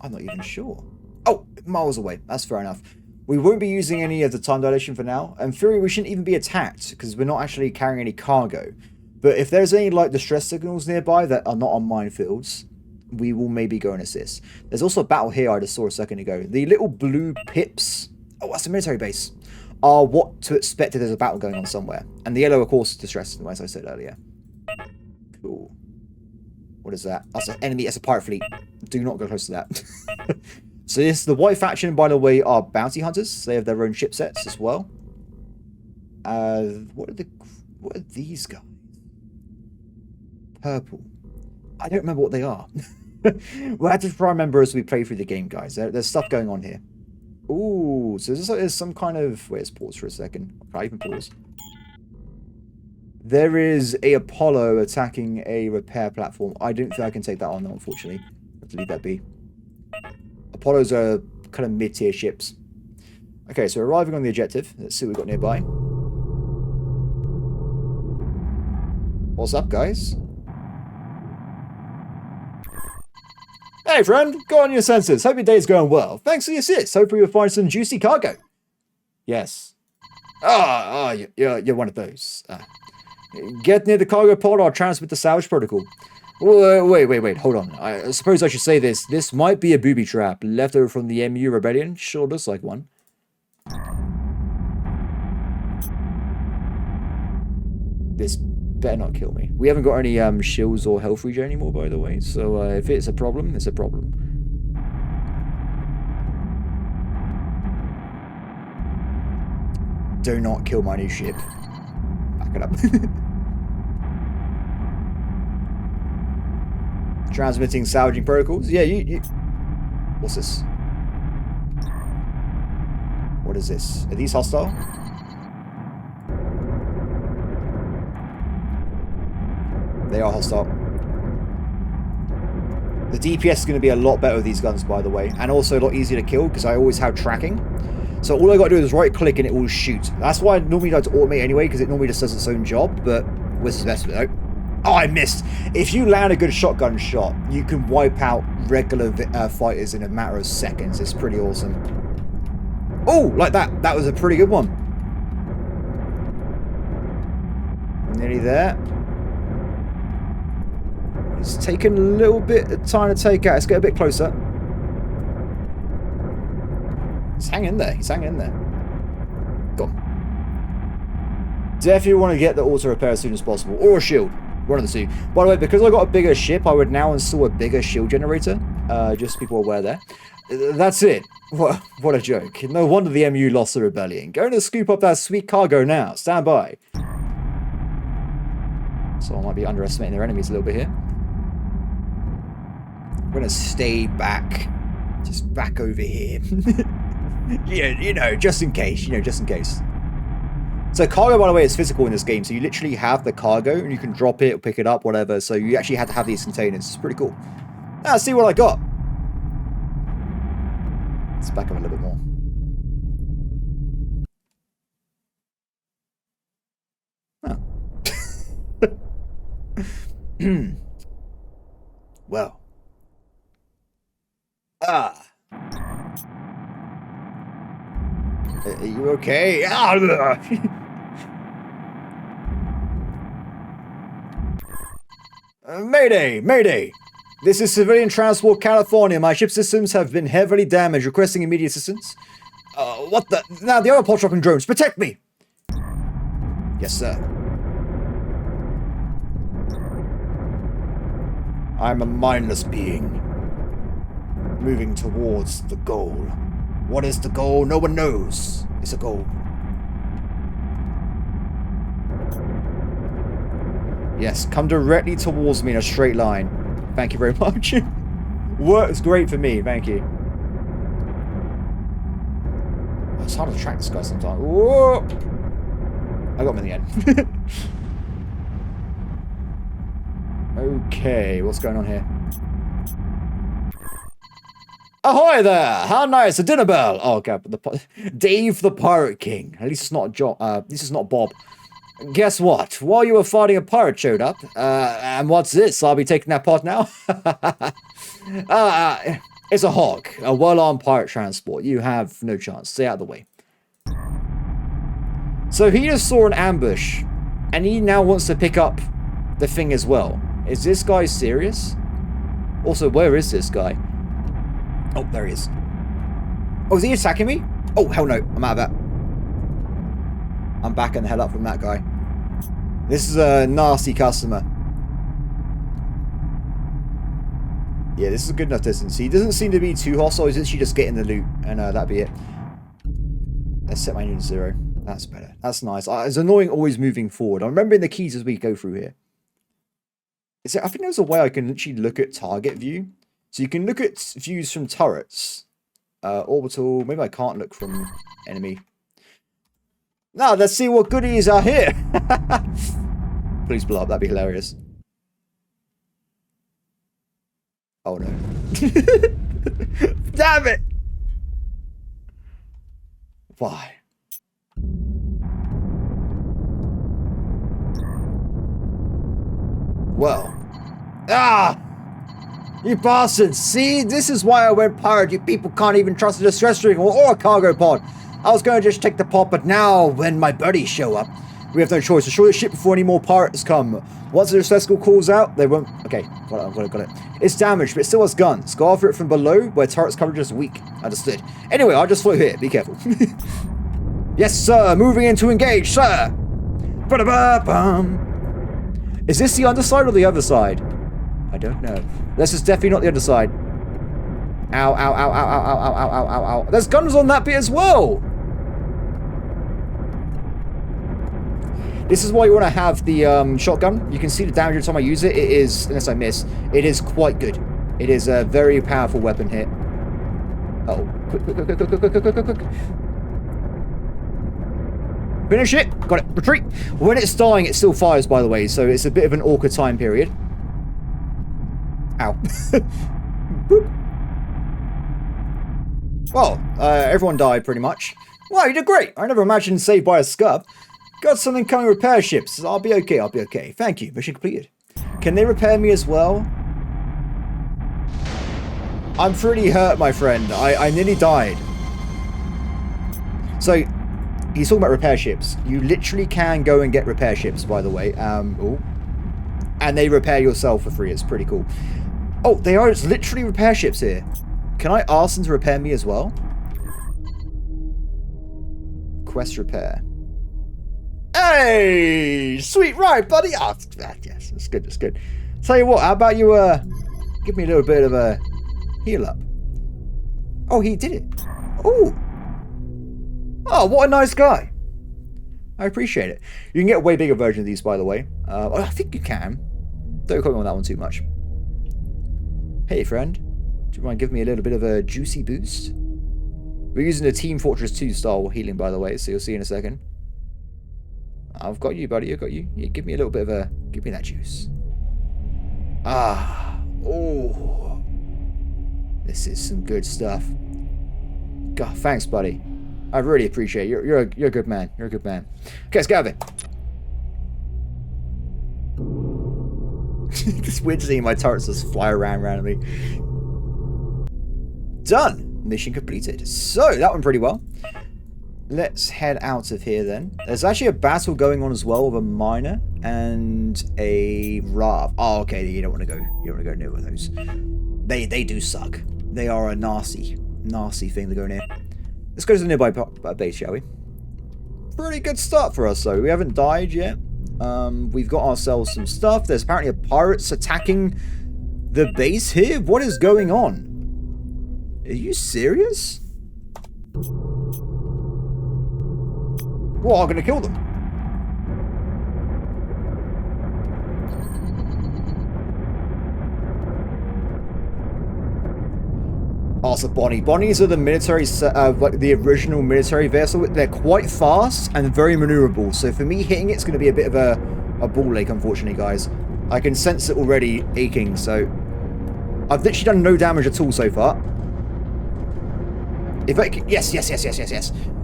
I'm not even sure. Oh, miles away. That's fair enough. We won't be using any of the time dilation for now. In theory, we shouldn't even be attacked because we're not actually carrying any cargo. But if there's any like distress signals nearby that are not on minefields, we will maybe go and assist. There's also a battle here I just saw a second ago. The little blue pips, oh, that's a military base, are what to expect if there's a battle going on somewhere. And the yellow, of course, is distress, as I said earlier. Cool. What is that? That's an enemy, that's a pirate fleet. Do not go close to that. So this, the white faction, by the way, are bounty hunters. They have their own ship sets as well. What are these guys? Purple. I don't remember what they are. We'll have to try and remember as we play through the game, guys. There's stuff going on here. Ooh, so there's some kind of... Wait, let's pause for a second. Can I even pause? There is a Apollo attacking a repair platform. I don't think I can take that on, unfortunately. I have to leave that be. Apollos are kind of mid-tier ships. Okay, so arriving on the objective. Let's see what we've got nearby. What's up, guys? Hey, friend. Go on your senses. Hope your day's going well. Thanks for the assist. Hopefully you'll find some juicy cargo. Yes. You're one of those. Get near the cargo pod or I'll transmit the salvage protocol. Wait. Hold on. I suppose I should say this. This might be a booby trap left over from the MU rebellion. Sure looks like one. This better not kill me. We haven't got any shields or health regen anymore, by the way. So if it's a problem, it's a problem. Do not kill my new ship. Back it up. Transmitting salvaging protocols. Yeah, you... What's this? What is this? Are these hostile? They are hostile. The DPS is going to be a lot better with these guns, by the way. And also a lot easier to kill, because I always have tracking. So all I got to do is right click and it will shoot. That's why I normally like to automate anyway, because it normally just does its own job. But what's the best of it? Oh, I missed. If you land a good shotgun shot, you can wipe out regular fighters in a matter of seconds. It's pretty awesome. Oh, like that. That was a pretty good one. Nearly there. It's taken a little bit of time to take out. Let's get a bit closer. He's hanging in there. He's hanging in there. Go on. Definitely want to get the auto repair as soon as possible. Or a shield. One of the two. By the way, because I got a bigger ship, I would now install a bigger shield generator. Just so people are aware there. That's it. What a joke. No wonder the MU lost the rebellion. Going to scoop up that sweet cargo now. Stand by. So I might be underestimating their enemies a little bit here. I'm going to stay back. Just back over here. Yeah, you know, just in case. You know, just in case. So cargo, by the way, is physical in this game. So you literally have the cargo and you can drop it or pick it up, whatever. So you actually have to have these containers. It's pretty cool. Let's see what I got. Let's back up a little bit more. Oh. Well. Are you okay? Mayday! Mayday! This is Civilian Transport California. My ship systems have been heavily damaged. Requesting immediate assistance. What the? Now the other pod dropping drones. Protect me! Yes, sir. I'm a mindless being. Moving towards the goal. What is the goal? No one knows. It's a goal. Yes, come directly towards me in a straight line. Thank you very much. Works great for me, thank you. It's hard to track this guy sometimes. Whoa! I got him in the end. Okay, what's going on here? Ahoy there! How nice, a dinner bell! Oh god, Dave the Pirate King. At least it's not this is not Bob. Guess what? While you were fighting, a pirate showed up. And what's this? I'll be taking that pot now? It's a hog. A well-armed pirate transport. You have no chance. Stay out of the way. So he just saw an ambush. And he now wants to pick up the thing as well. Is this guy serious? Also, where is this guy? Oh, there he is. Oh, is he attacking me? Oh, hell no. I'm out of that. I'm backing the hell up from that guy. This is a nasty customer. Yeah, this is a good enough distance. He doesn't seem to be too hostile. He's literally just getting the loot. And that'd be it. Let's set my unit to 0. That's better. That's nice. It's annoying always moving forward. I'm remembering the keys as we go through here. I think there's a way I can literally look at target view. So you can look at views from turrets. Orbital. Maybe I can't look from enemy. Now, let's see what goodies are here. Please blow up. That'd be hilarious. Oh no. Damn it! Why? Well. Ah! You bastards! See, this is why I went pirate. You people can't even trust a distress rig or a cargo pod. I was going to just take the pot, but now, when my buddies show up, we have no choice. Destroy the ship before any more pirates come. Once the distress call calls out, they won't... Okay, got it. It's damaged, but it still has guns. Go after it from below, where turrets coverage is weak. Understood. Anyway, I'll just float here. Be careful. Yes, sir. Moving in to engage, sir. Ba-da-ba-bum. Is this the underside or the other side? I don't know. This is definitely not the underside. Ow, ow, ow, ow, ow, ow, ow, ow, ow, ow. There's guns on that bit as well. This is why you want to have the shotgun. You can see the damage every time I use it. It is, unless I miss, it is quite good. It is a very powerful weapon hit. Uh-oh. Quick. Finish it. Got it. Retreat. When it's dying, it still fires, by the way, so it's a bit of an awkward time period. Ow. Boop. Well, everyone died pretty much. Wow, you did great. I never imagined saved by a scub. Got something coming repair ships. I'll be okay. Thank you. Mission completed. Can they repair me as well? I'm pretty hurt, my friend. I nearly died. So, he's talking about repair ships. You literally can go and get repair ships, by the way. Oh. And they repair yourself for free. It's pretty cool. Oh, they are literally repair ships here. Can I ask them to repair me as well? Quest repair. Hey! Sweet right, buddy! Oh, yes, it's good. Tell you what, how about you, give me a little bit of a heal up. Oh, he did it. Oh! Oh, what a nice guy. I appreciate it. You can get a way bigger version of these, by the way. I think you can. Don't quote me on that one too much. Hey, friend. Do you mind giving me a little bit of a juicy boost? We're using the Team Fortress 2 style healing, by the way, so you'll see in a second. I've got you, buddy. I've got you. Yeah, give me a little bit of a... Give me that juice. Ah. Oh. This is some good stuff. God, thanks, buddy. I really appreciate it. You're a good man. You're a good man. Okay, let's get out of it. It's weird seeing my turrets just fly around randomly. Done. Mission completed. So, that went pretty well. Let's head out of here then. There's actually a battle going on as well with a miner and a Rav. Oh, okay. You don't want to go. You don't want to go near one of those. They do suck. They are a nasty thing to go near. Let's go to the nearby base, shall we? Pretty good start for us, though. We haven't died yet. We've got ourselves some stuff. There's apparently a pirates attacking the base here. What is going on? Are you serious? Well, I'm going to kill them. Oh, so Bonnies are the military, like the original military vessel. They're quite fast and very maneuverable. So for me, hitting it's going to be a bit of a ball ache, unfortunately, guys. I can sense it already aching. So I've literally done no damage at all so far. If I can, yes.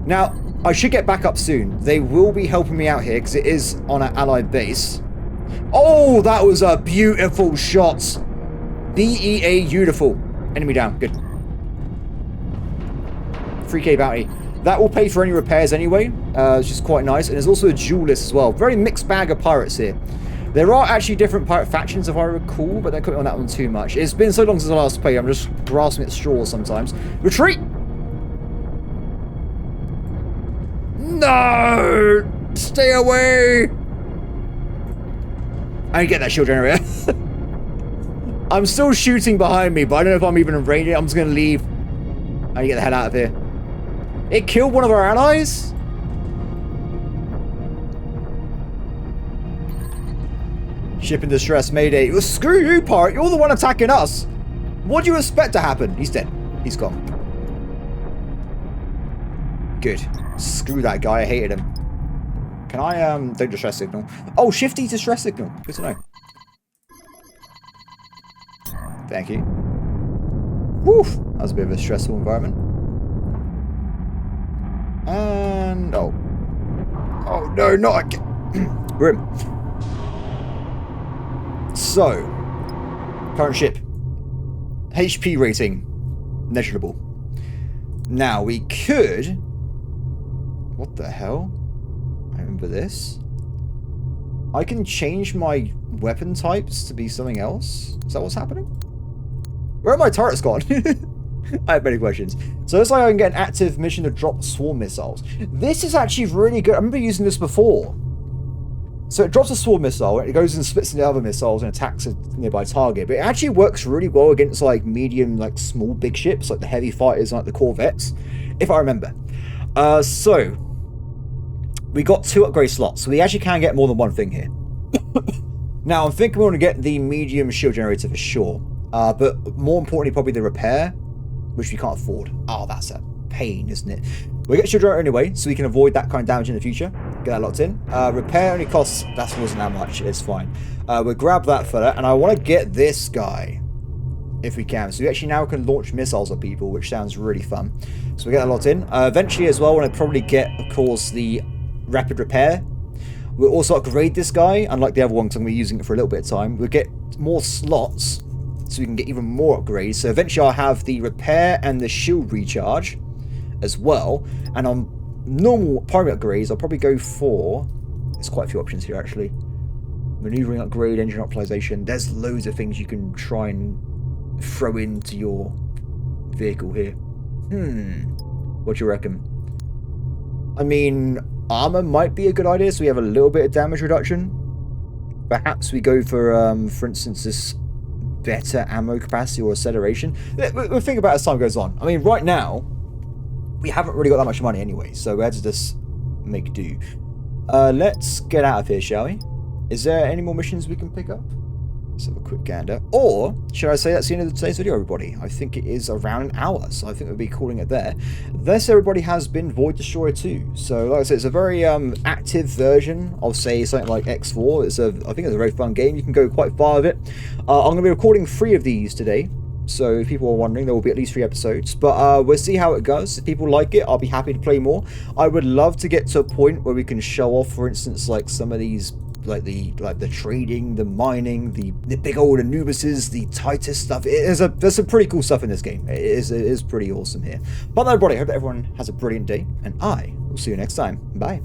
Now I should get back up soon. They will be helping me out here because it is on an allied base. Oh, that was a beautiful shot. BEA beautiful. Enemy down. Good. 3k bounty. That will pay for any repairs anyway, which is quite nice. And there's also a duelist as well. Very mixed bag of pirates here. There are actually different pirate factions, if I recall, but don't quit me on that one too much. It's been so long since I last played, I'm just grasping at straws sometimes. Retreat! No! Stay away! I get that shield generator. I'm still shooting behind me, but I don't know if I'm even in range. I'm just going to leave. I need to get the hell out of here. It killed one of our allies? Ship in distress, mayday. Well, screw you, pirate. You're the one attacking us. What do you expect to happen? He's dead. He's gone. Good. Screw that guy. I hated him. Can I, don't distress signal. Oh, Shifty distress signal. Good to know. Thank you. Woof! That was a bit of a stressful environment. And, oh. Oh, no, not again. We're in. So, current ship. HP rating. Negligible. Now, we could... What the hell? I remember this. I can change my weapon types to be something else? Is that what's happening? Where are my turrets gone? I have many questions. So it looks like I can get an active mission to drop swarm missiles. This is actually really good. I remember using this before. So it drops a swarm missile, it goes and splits into other missiles and attacks a nearby target. But it actually works really well against like medium, like small, big ships, like the heavy fighters, like the corvettes, if I remember. So we got 2 upgrade slots, so we actually can get more than one thing here. Now I'm thinking we want to get the medium shield generator for sure, but more importantly probably the repair, which we can't afford. Oh, that's a pain, isn't it? We get shield generator anyway, so we can avoid that kind of damage in the future. Get that locked in. Repair only costs, that wasn't that much, it's fine. We'll grab that for that, and I want to get this guy, if we can. So we actually now can launch missiles at people, which sounds really fun. So we get that locked in. Eventually as well, I want to probably get, of course, the rapid repair. We'll also upgrade this guy, unlike the other one, because I'm going to be using it for a little bit of time. We'll get more slots, so we can get even more upgrades. So eventually I'll have the repair and the shield recharge as well. And on normal primary upgrades, I'll probably go for... There's quite a few options here, actually. Maneuvering upgrade, engine optimization. There's loads of things you can try and throw into your vehicle here. What do you reckon? I mean, armor might be a good idea, so we have a little bit of damage reduction. Perhaps we go for instance, this better ammo capacity or acceleration. We'll think about it as time goes on. I mean, right now, we haven't really got that much money anyway, so we had to just make do. Let's get out of here, shall we? Is there any more missions we can pick up? Let's have a quick gander. Or, should I say that's the end of today's video, everybody? I think it is around an hour, so I think we'll be calling it there. This, everybody, has been Void Destroyer 2. So, like I said, it's a very active version of, say, something like X4. I think it's a very fun game. You can go quite far with it. I'm going to be recording 3 of these today. So, if people are wondering, there will be at least 3 episodes. But we'll see how it goes. If people like it, I'll be happy to play more. I would love to get to a point where we can show off, for instance, like some of these... like the trading, the mining, the big old Anubises, the Titus stuff. There's some pretty cool stuff in this game. It is pretty awesome here. But no, everybody, I hope that everyone has a brilliant day, and I will see you next time. Bye.